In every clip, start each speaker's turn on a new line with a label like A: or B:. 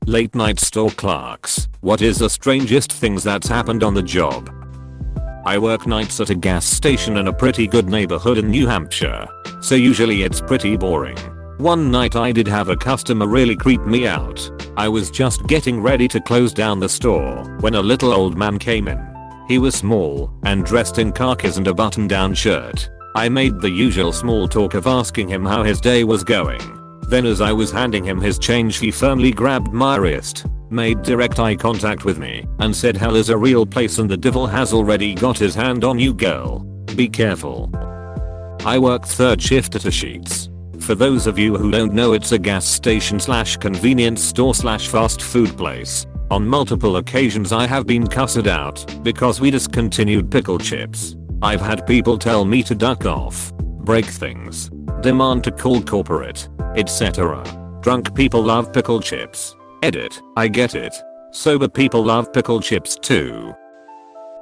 A: Late night store clerks. What is the strangest things that's happened on the job? I work nights at a gas station in a pretty good neighborhood in New Hampshire, so usually it's pretty boring. One night I did have a customer really creep me out. I was just getting ready to close down the store when a little old man came in. He was small and dressed in khakis and a button-down shirt. I made the usual small talk of asking him how his day was going. Then as I was handing him his change, he firmly grabbed my wrist, made direct eye contact with me, and said, "Hell is a real place and the devil has already got his hand on you, girl. Be careful." I work third shift at a Sheetz. For those of you who don't know, it's a gas station slash convenience store slash fast food place. On multiple occasions I have been cussed out because we discontinued pickle chips. I've had people tell me to duck off, break things, demand to call corporate, etc. Drunk people love pickle chips. Edit, I get it. Sober people love pickle chips too.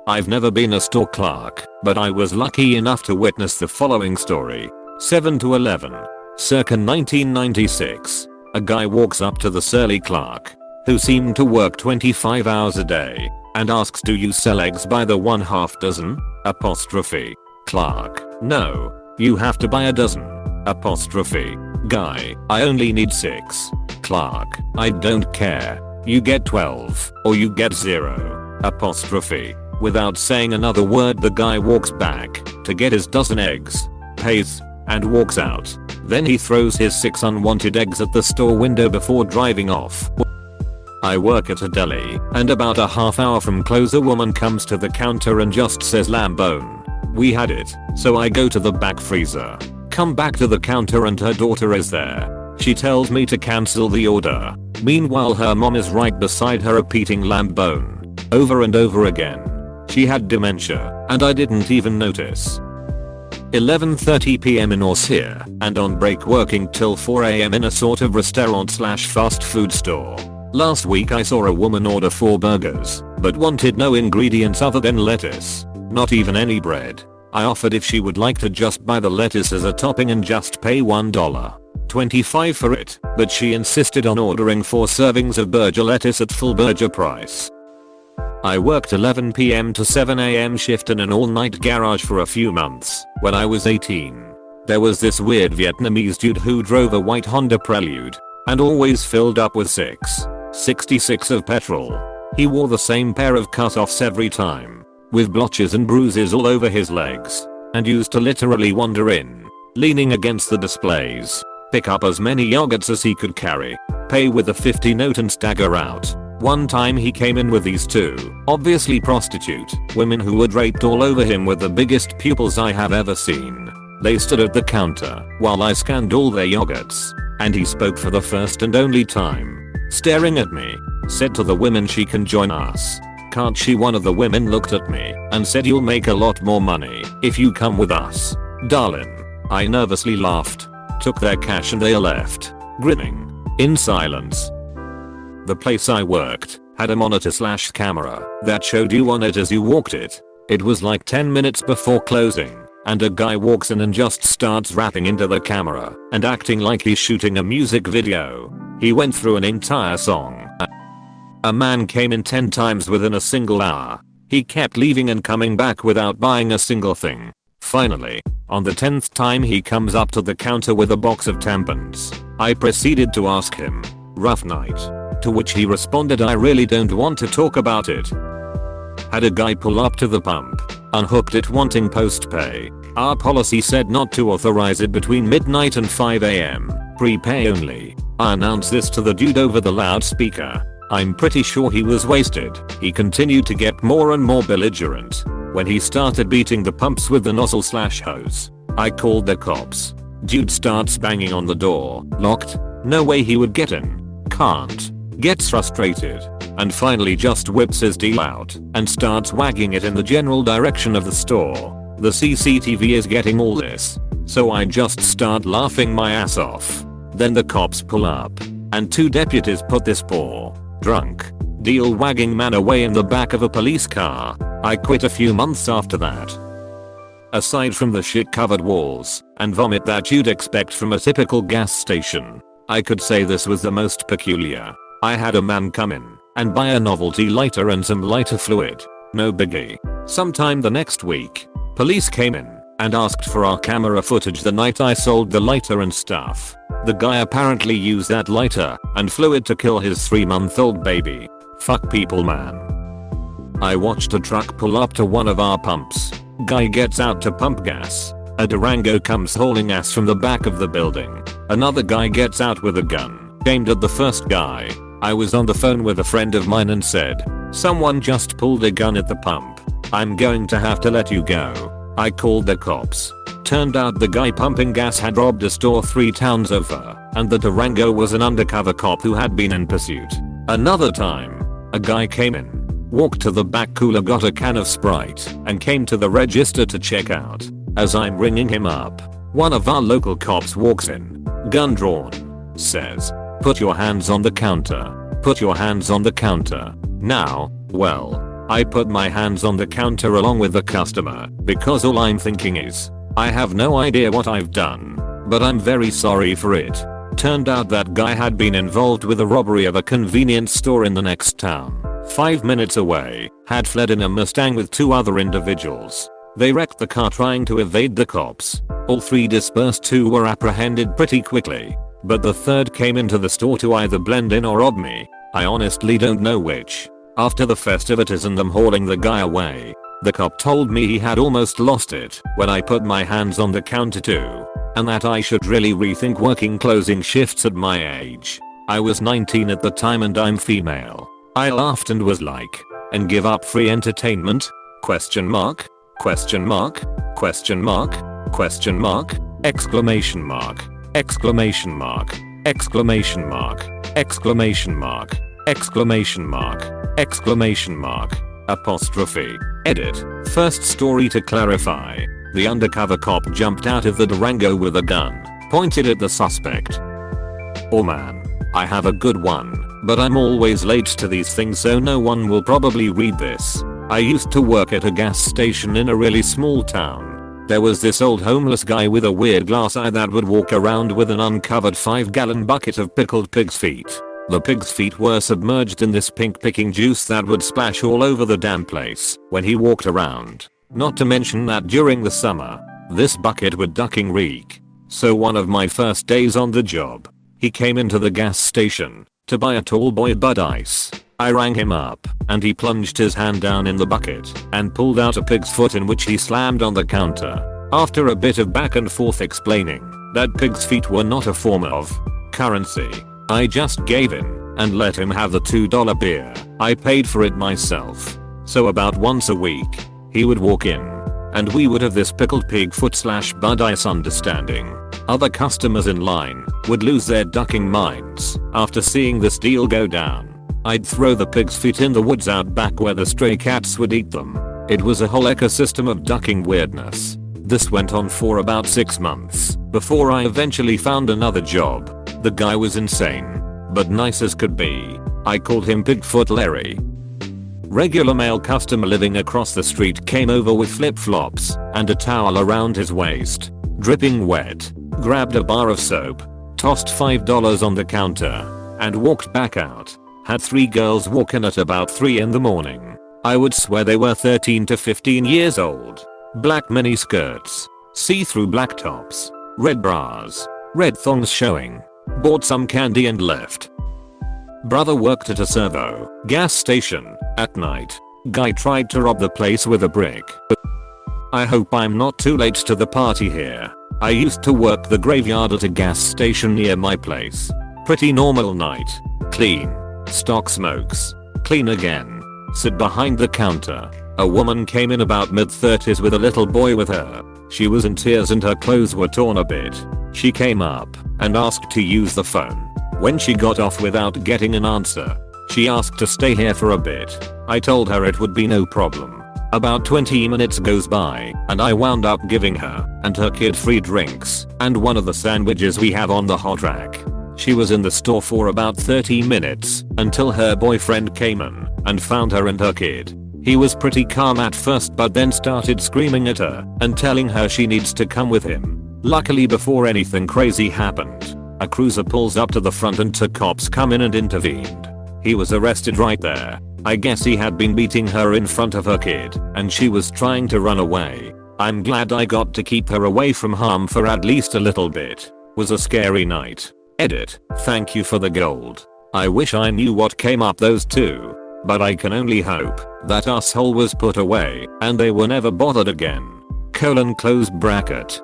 A: I've never been a store clerk, but I was lucky enough to witness the following story. 7 to 11. Circa 1996. A guy walks up to the surly clerk, who seemed to work 25 hours a day, and asks, "Do you sell eggs by the 1/2 dozen? Apostrophe. Clerk, "No. You have to buy a dozen." Apostrophe. Guy, "I only need 6. Clerk, "I don't care. You get 12, or you get 0. Apostrophe. Without saying another word, the guy walks back to get his dozen eggs, pays, and walks out. Then he throws his 6 unwanted eggs at the store window before driving off. I work at a deli, and about a half hour from close a woman comes to the counter and just says, "Lamb bone." We had it, so I go to the back freezer, come back to the counter, and her daughter is there. She tells me to cancel the order. Meanwhile her mom is right beside her repeating "lamb bone" over and over again. She had dementia, and I didn't even notice. 11:30 PM in Orsia, and on break working till 4 AM in a sort of restaurant slash fast food store. Last week I saw a woman order 4 burgers, but wanted no ingredients other than lettuce. Not even any bread. I offered if she would like to just buy the lettuce as a topping and just pay $1.25 for it, but she insisted on ordering 4 servings of burger lettuce at full burger price. I worked 11 PM to 7 AM shift in an all-night garage for a few months when I was 18. There was this weird Vietnamese dude who drove a white Honda Prelude and always filled up with 6.66 of petrol. He wore the same pair of cutoffs every time, with blotches and bruises all over his legs, and used to literally wander in, leaning against the displays, pick up as many yogurts as he could carry, pay with a 50 note and stagger out. One time he came in with these 2, obviously prostitute, women who were draped all over him with the biggest pupils I have ever seen. They stood at the counter while I scanned all their yogurts, and he spoke for the first and only time. Staring at me, said to the women she can join us. Can't she? One of the women looked at me and said, "You'll make a lot more money if you come with us, darling." I nervously laughed, took their cash, and they left, grinning, in silence. The place I worked had a monitor slash camera that showed you on it as you walked it. It was like 10 minutes before closing, and a guy walks in and just starts rapping into the camera and acting like he's shooting a music video. He went through an entire song. A man came in 10 times within a single hour. He kept leaving and coming back without buying a single thing. Finally, on the 10th time he comes up to the counter with a box of tampons. I proceeded to ask him, "Rough night?" To which he responded, "I really don't want to talk about it." Had a guy pull up to the pump, unhooked it wanting post-pay. Our policy said not to authorize it between midnight and 5 AM, prepay only. I announced this to the dude over the loudspeaker. I'm pretty sure he was wasted. He continued to get more and more belligerent when he started beating the pumps with the nozzle slash hose. I called the cops. Dude starts banging on the door. Locked? No way he would get in. Can't. Gets frustrated, and finally just whips his deal out and starts wagging it in the general direction of the store. The CCTV is getting all this, so I just start laughing my ass off. Then the cops pull up, and 2 deputies put this poor, drunk, deal wagging man away in the back of a police car. I quit a few months after that. Aside from the shit covered walls and vomit that you'd expect from a typical gas station, I could say this was the most peculiar, I had a man come in and buy a novelty lighter and some lighter fluid. No biggie. Sometime the next week, police came in and asked for our camera footage the night I sold the lighter and stuff. The guy apparently used that lighter and fluid to kill his 3-month-old baby. Fuck people, man. I watched a truck pull up to one of our pumps. Guy gets out to pump gas. A Durango comes hauling ass from the back of the building. Another guy gets out with a gun, aimed at the first guy. I was on the phone with a friend of mine and said, "Someone just pulled a gun at the pump. I'm going to have to let you go." I called the cops. Turned out the guy pumping gas had robbed a store 3 towns over, and the Durango was an undercover cop who had been in pursuit. Another time, a guy came in, walked to the back cooler, got a can of Sprite, and came to the register to check out. As I'm ringing him up, one of our local cops walks in, gun drawn, says, "Put your hands on the counter. Put your hands on the counter." Now, well, I put my hands on the counter along with the customer, because all I'm thinking is, I have no idea what I've done, but I'm very sorry for it. Turned out that guy had been involved with a robbery of a convenience store in the next town, 5 minutes away, had fled in a Mustang with 2 other individuals. They wrecked the car trying to evade the cops. All 3 dispersed, 2 were apprehended pretty quickly, but the 3rd came into the store to either blend in or rob me. I honestly don't know which. After the festivities and them hauling the guy away, the cop told me he had almost lost it when I put my hands on the counter too, and that I should really rethink working closing shifts at my age. I was 19 at the time and I'm female. I laughed and was like, "And give up free entertainment? Question mark? Question mark? Question mark? Question mark? Exclamation mark. Exclamation mark. Exclamation mark. Exclamation mark. Exclamation mark. Exclamation mark. Apostrophe. Edit. First story to clarify. The undercover cop jumped out of the Durango with a gun, pointed at the suspect. Oh man. I have a good one, but I'm always late to these things so no one will probably read this. I used to work at a gas station in a really small town. There was this old homeless guy with a weird glass eye that would walk around with an uncovered 5-gallon bucket of pickled pig's feet. The pig's feet were submerged in this pink picking juice that would splash all over the damn place when he walked around. Not to mention that during the summer, this bucket would ducking reek. So one of my first days on the job, he came into the gas station to buy a tall boy Bud Ice. I rang him up and he plunged his hand down in the bucket and pulled out a pig's foot in which he slammed on the counter. After a bit of back and forth explaining that pig's feet were not a form of currency, I just gave in and let him have the $2 beer. I paid for it myself. So about once a week, he would walk in and we would have this pickled pig foot / Bud Ice understanding. Other customers in line would lose their ducking minds after seeing this deal go down. I'd throw the pig's feet in the woods out back where the stray cats would eat them. It was a whole ecosystem of ducking weirdness. This went on for about 6 months before I eventually found another job. The guy was insane, but nice as could be. I called him Bigfoot Larry. Regular male customer living across the street came over with flip-flops and a towel around his waist, dripping wet, grabbed a bar of soap, tossed $5 on the counter, and walked back out. Had 3 girls walk in at about 3 in the morning. I would swear they were 13 to 15 years old. Black mini skirts, see-through black tops, red bras, red thongs showing. Bought some candy and left. Brother worked at a servo gas station at night. Guy tried to rob the place with a brick. I hope I'm not too late to the party here. I used to work the graveyard at a gas station near my place. Pretty normal night. Clean. Stock smokes. Clean again. Sit behind the counter. A woman came in about mid-30s with a little boy with her. She was in tears and her clothes were torn a bit. She came up and asked to use the phone. When she got off without getting an answer, she asked to stay here for a bit. I told her it would be no problem. About 20 minutes goes by and I wound up giving her and her kid free drinks and one of the sandwiches we have on the hot rack. She was in the store for about 30 minutes until her boyfriend came in and found her and her kid. He was pretty calm at first but then started screaming at her and telling her she needs to come with him. Luckily before anything crazy happened, a cruiser pulls up to the front and 2 cops come in and intervened. He was arrested right there. I guess he had been beating her in front of her kid and she was trying to run away. I'm glad I got to keep her away from harm for at least a little bit. Was a scary night. Edit. Thank you for the gold. I wish I knew what came up those two. But I can only hope that asshole was put away and they were never bothered again. Close bracket.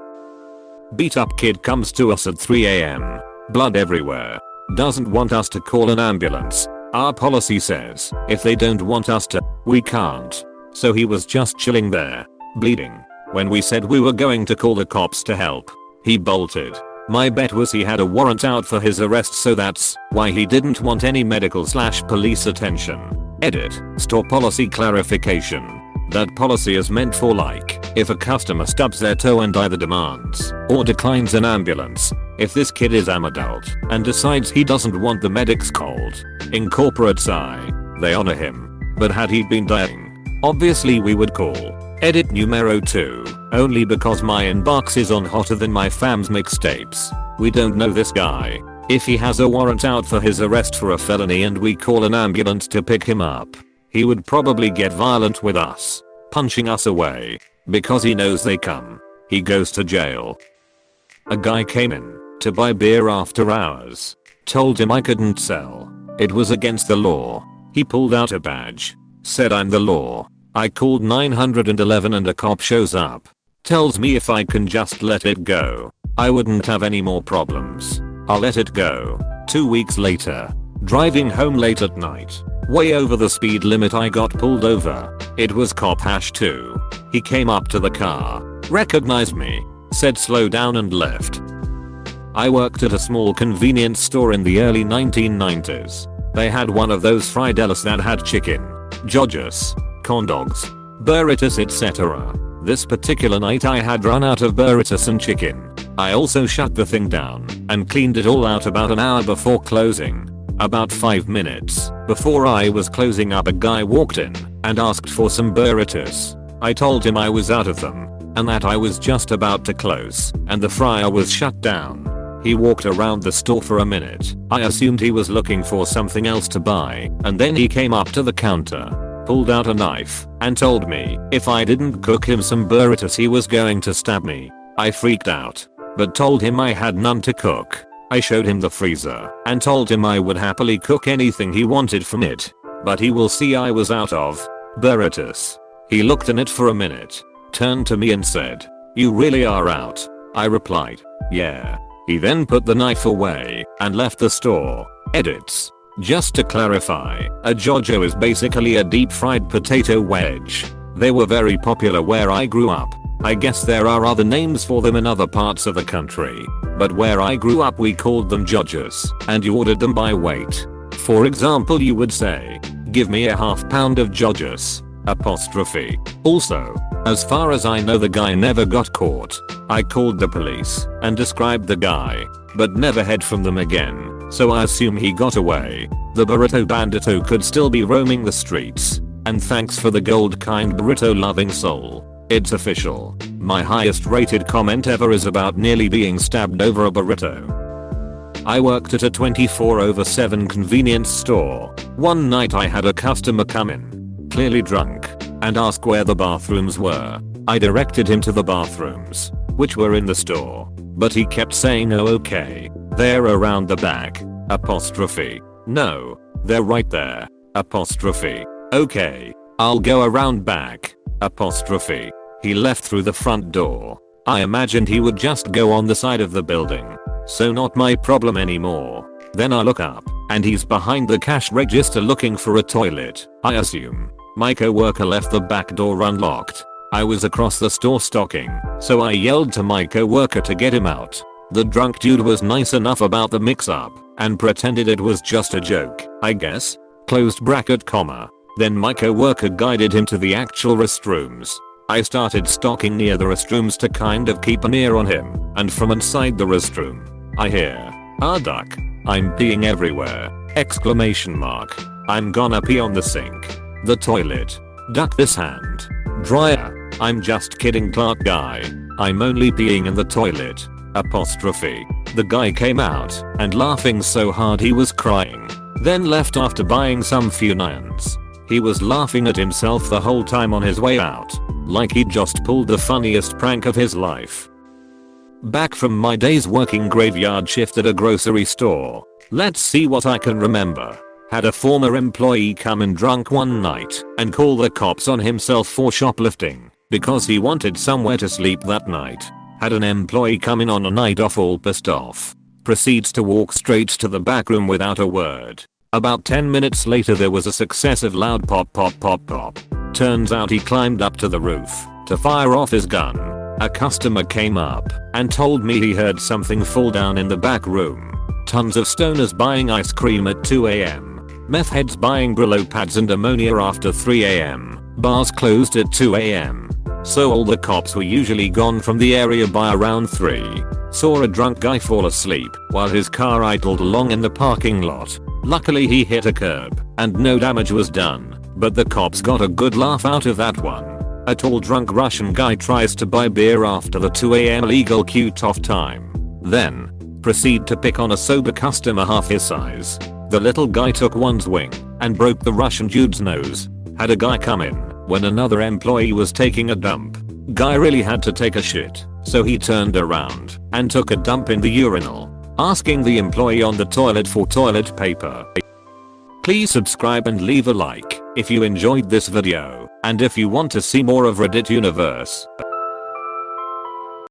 A: Beat up kid comes to us at 3 AM. Blood everywhere. Doesn't want us to call an ambulance. Our policy says if they don't want us to, we can't. So he was just chilling there, bleeding. When we said we were going to call the cops to help, he bolted. My bet was he had a warrant out for his arrest, so that's why he didn't want any medical/police attention. Edit. Store policy clarification. That policy is meant for like, if a customer stubs their toe and either demands or declines an ambulance. If this kid is an adult and decides he doesn't want the medics called, in corporate sci, they honor him. But had he been dying, obviously we would call. Edit numero 2, only because my inbox is on hotter than my fam's mixtapes. We don't know this guy. If he has a warrant out for his arrest for a felony and we call an ambulance to pick him up, he would probably get violent with us, punching us away, because he knows they come. He goes to jail. A guy came in to buy beer after hours. Told him I couldn't sell. It was against the law. He pulled out a badge. Said I'm the law. I called 911 and a cop shows up. Tells me if I can just let it go, I wouldn't have any more problems. I'll let it go. 2 weeks later, driving home late at night, way over the speed limit, I got pulled over. It was cop #2. He came up to the car, recognized me, said slow down and left. I worked at a small convenience store in the early 1990s. They had one of those friedellas that had chicken, jojos, corn dogs, burritos, etc. This particular night I had run out of burritos and chicken. I also shut the thing down and cleaned it all out about an hour before closing. About 5 minutes before I was closing up, a guy walked in and asked for some burritos. I told him I was out of them and that I was just about to close and the fryer was shut down. He walked around the store for a minute. I assumed he was looking for something else to buy, and then he came up to the counter, pulled out a knife, and told me if I didn't cook him some burritos he was going to stab me. I freaked out, but told him I had none to cook. I showed him the freezer and told him I would happily cook anything he wanted from it, but he will see I was out of burritos. He looked in it for a minute, turned to me and said, "You really are out?" I replied, "Yeah." He then put the knife away and left the store. Edits. Just to clarify, a jojo is basically a deep fried potato wedge. They were very popular where I grew up. I guess there are other names for them in other parts of the country, but where I grew up we called them jojos, and you ordered them by weight. For example, you would say, "Give me a half pound of jojos." Apostrophe. Also, as far as I know, the guy never got caught. I called the police and described the guy, but never heard from them again, so I assume he got away. The burrito bandito could still be roaming the streets. And thanks for the gold, kind burrito loving soul. It's official. My highest rated comment ever is about nearly being stabbed over a burrito. I worked at a 24/7 convenience store. One night I had a customer come in, clearly drunk, and ask where the bathrooms were. I directed him to the bathrooms, which were in the store, but he kept saying, "Oh, okay, they're around the back." Apostrophe. "No, they're right there." Apostrophe. "Okay, I'll go around back." Apostrophe. He left through the front door. I imagined he would just go on the side of the building, so not my problem anymore. Then I look up, and he's behind the cash register looking for a toilet. I assume my coworker left the back door unlocked. I was across the store stocking, so I yelled to my coworker to get him out. The drunk dude was nice enough about the mix-up and pretended it was just a joke, I guess. Closed bracket comma. Then my coworker guided him to the actual restrooms. I started stocking near the restrooms to kind of keep an ear on him, and from inside the restroom, I hear, "Ah, duck. I'm peeing everywhere!" Exclamation mark. "I'm gonna pee on the sink. The toilet. Duck this hand. Dryer. I'm just kidding, clerk guy. I'm only peeing in the toilet." Apostrophe. The guy came out and laughing so hard he was crying. then left after buying some few nines. He was laughing at himself the whole time on his way out, like he'd just pulled the funniest prank of his life. Back from my days working graveyard shift at a grocery store. Let's see what I can remember. Had a former employee come in drunk one night and call the cops on himself for shoplifting because he wanted somewhere to sleep that night. Had an employee come in on a night off all pissed off. Proceeds to walk straight to the back room without a word. About 10 minutes later there was a successive loud pop pop pop pop. Turns out he climbed up to the roof to fire off his gun. A customer came up and told me he heard something fall down in the back room. Tons of stoners buying ice cream at 2 AM. Meth heads buying Brillo pads and ammonia after 3 AM. Bars closed at 2 AM. So all the cops were usually gone from the area by around 3. Saw a drunk guy fall asleep while his car idled along in the parking lot. Luckily he hit a curb and no damage was done, but the cops got a good laugh out of that one. A tall drunk Russian guy tries to buy beer after the 2 AM legal queue-off time. Then proceed to pick on a sober customer half his size. The little guy took one swing and broke the Russian dude's nose. Had a guy come in when another employee was taking a dump. Guy really had to take a shit, so he turned around and took a dump in the urinal, asking the employee on the toilet for toilet paper. Please subscribe and leave a like if you enjoyed this video, and if you want to see more of Reddit universe.